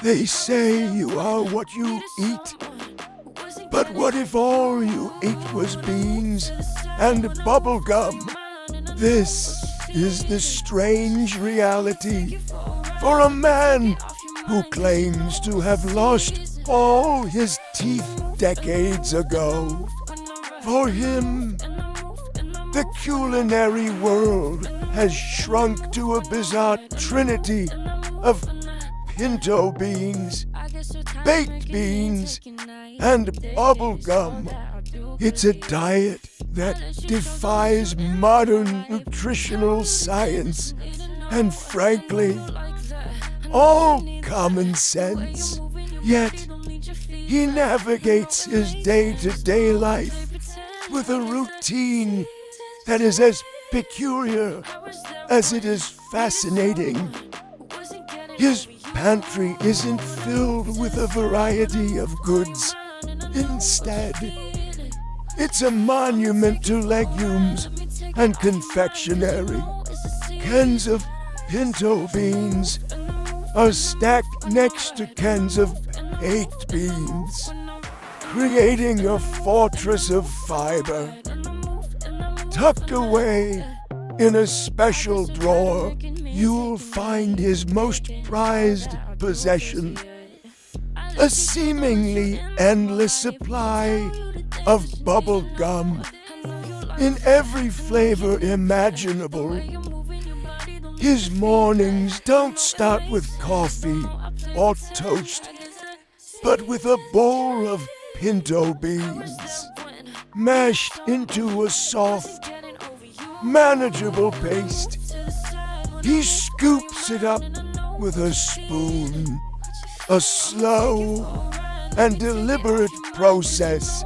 They say you are what you eat. But what if all you ate was beans and bubble gum? This is the strange reality for a man who claims to have lost all his teeth decades ago. For him, the culinary world has shrunk to a bizarre trinity of pinto beans, baked beans, and bubble gum. It's a diet that defies modern nutritional science and, frankly, all common sense. Yet, he navigates his day-to-day life with a routine that is as peculiar as it is fascinating. His pantry isn't filled with a variety of goods. Instead, it's a monument to legumes and confectionery. Cans of pinto beans are stacked next to cans of baked beans, creating a fortress of fiber. Tucked away in a special drawer, you'll find his most prized possession, a seemingly endless supply of bubble gum in every flavor imaginable. His mornings don't start with coffee or toast, but with a bowl of pinto beans, mashed into a soft, manageable paste. He scoops it up with a spoon, a slow and deliberate process.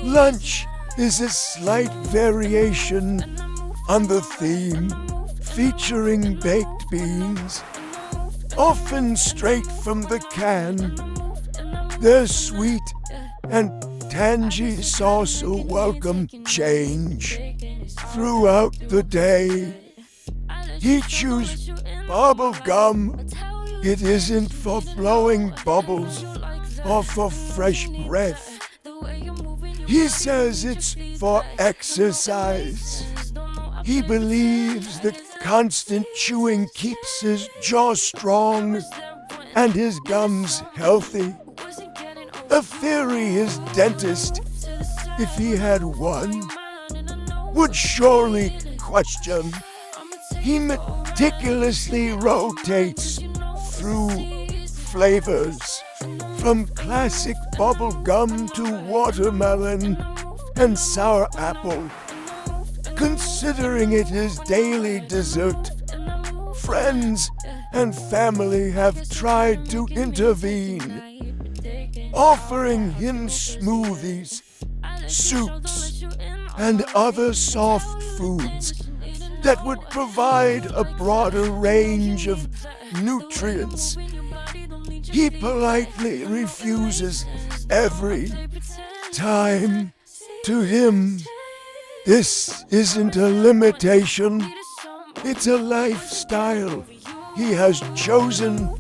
Lunch is a slight variation on the theme, featuring baked beans, often straight from the can. Their sweet and tangy sauce a welcome change throughout the day. He chews bubble gum. It isn't for blowing bubbles or for fresh breath. He says it's for exercise. He believes the constant chewing keeps his jaw strong and his gums healthy. A theory his dentist, if he had one, would surely question. He meticulously rotates through flavors, from classic bubble gum to watermelon and sour apple, considering it his daily dessert. Friends and family have tried to intervene, offering him smoothies, soups, and other soft foods that would provide a broader range of nutrients. He politely refuses every time. To him, this isn't a limitation. It's a lifestyle he has chosen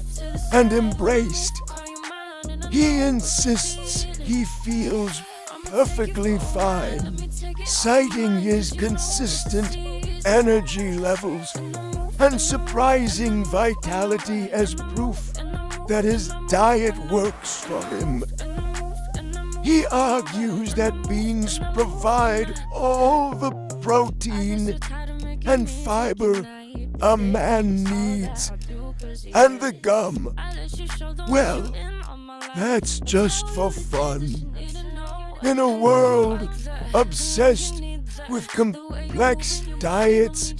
and embraced. He insists he feels perfectly fine, citing his consistent energy levels and surprising vitality as proof that his diet works for him. He argues that beans provide all the protein and fiber a man needs, and the gum, well, that's just for fun. In a world obsessed with complex diets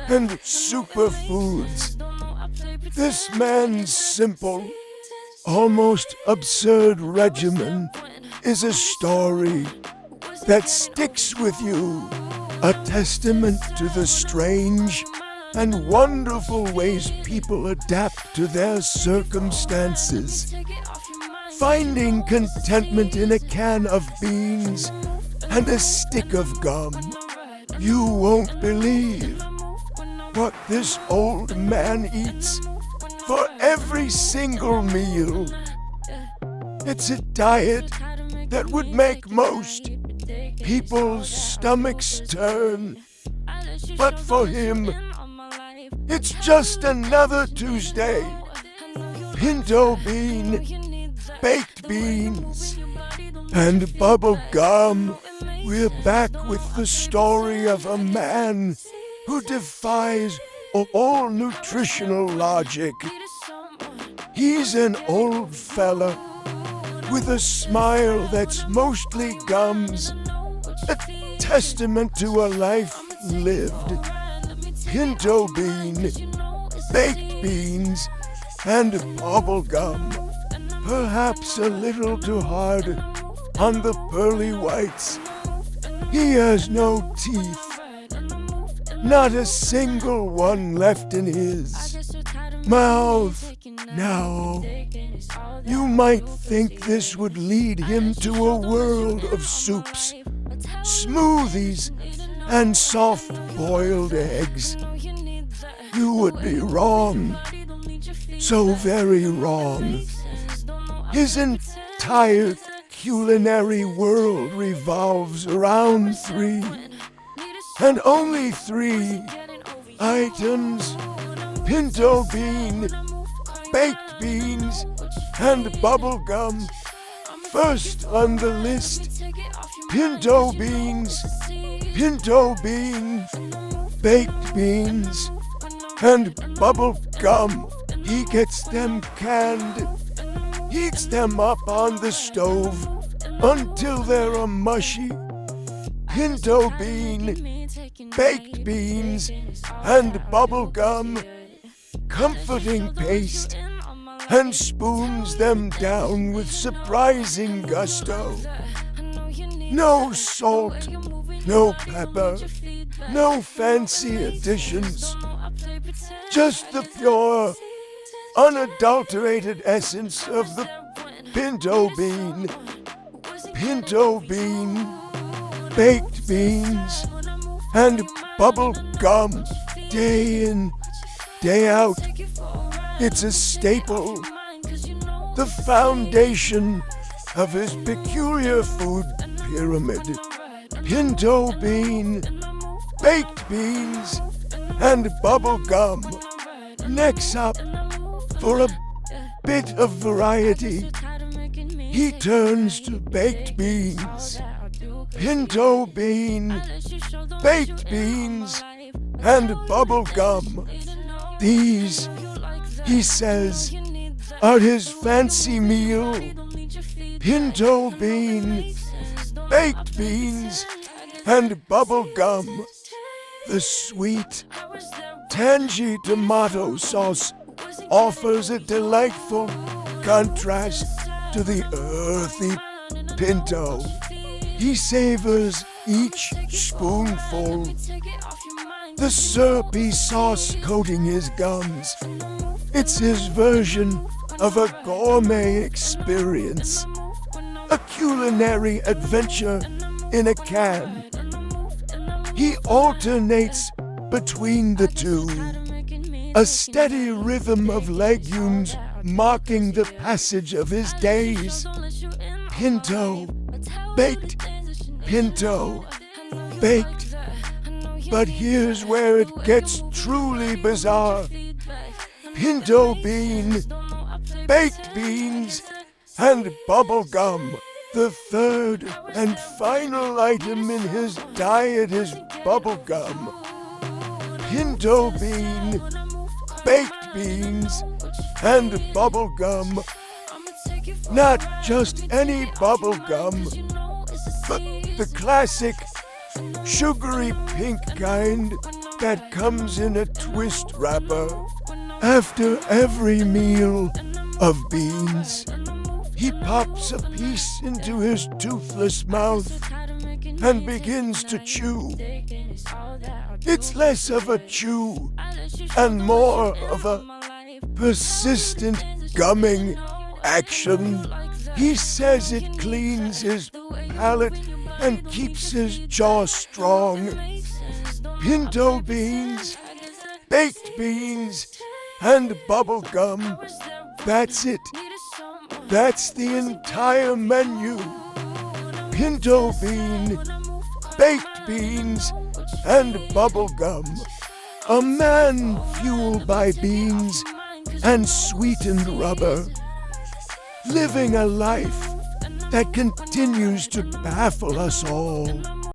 and superfoods, this man's simple, almost absurd regimen is a story that sticks with you, a testament to the strange and wonderful ways people adapt to their circumstances. Finding contentment in a can of beans and a stick of gum. You won't believe what this old man eats for every single meal. It's a diet that would make most people's stomachs turn. But for him, it's just another Tuesday. Pinto bean, baked beans, and bubble gum. We're back with the story of a man who defies all nutritional logic. He's an old fella with a smile that's mostly gums, a testament to a life lived. Pinto bean, baked beans, and bubble gum. Perhaps a little too hard on the pearly whites. He has no teeth, not a single one left in his mouth. Now, you might think this would lead him to a world of soups, smoothies, and soft-boiled eggs. You would be wrong, so very wrong. His entire culinary world revolves around three, and only three items: pinto bean, baked beans, and bubble gum. First on the list, pinto beans, baked beans, and bubble gum. He gets them canned, heats them up on the stove until they're a mushy. Pinto bean, baked beans, and bubble gum, comforting paste, and spoons them down with surprising gusto. No salt, no pepper, no fancy additions, just the pure, unadulterated essence of the pinto bean. Pinto bean, baked beans, and bubble gum. Day in, day out, it's a staple, the foundation of his peculiar food pyramid. Pinto bean, baked beans, and bubble gum. Next up, for a bit of variety, he turns to baked beans. Pinto bean, baked beans, and bubble gum. These, he says, are his fancy meal. Pinto bean, baked beans, and bubble gum. The sweet, tangy tomato sauce offers a delightful contrast to the earthy pinto. He savors each spoonful, the syrupy sauce coating his gums. It's his version of a gourmet experience, a culinary adventure in a can. He alternates between the two, a steady rhythm of legumes marking the passage of his days. Pinto, baked, pinto, baked. But here's where it gets truly bizarre. Pinto bean, baked beans, and bubble gum. The third and final item in his diet is bubble gum. Pinto bean, baked beans, and bubble gum. Not just any bubble gum, but the classic sugary pink kind that comes in a twist wrapper. After every meal of beans, he pops a piece into his toothless mouth and begins to chew. It's less of a chew and more of a persistent gumming action. He says it cleans his palate and keeps his jaw strong. Pinto beans, baked beans, and bubble gum. That's it. That's the entire menu. Pinto bean, baked beans, and bubble gum. A man fueled by beans and sweetened rubber. Living a life that continues to baffle us all.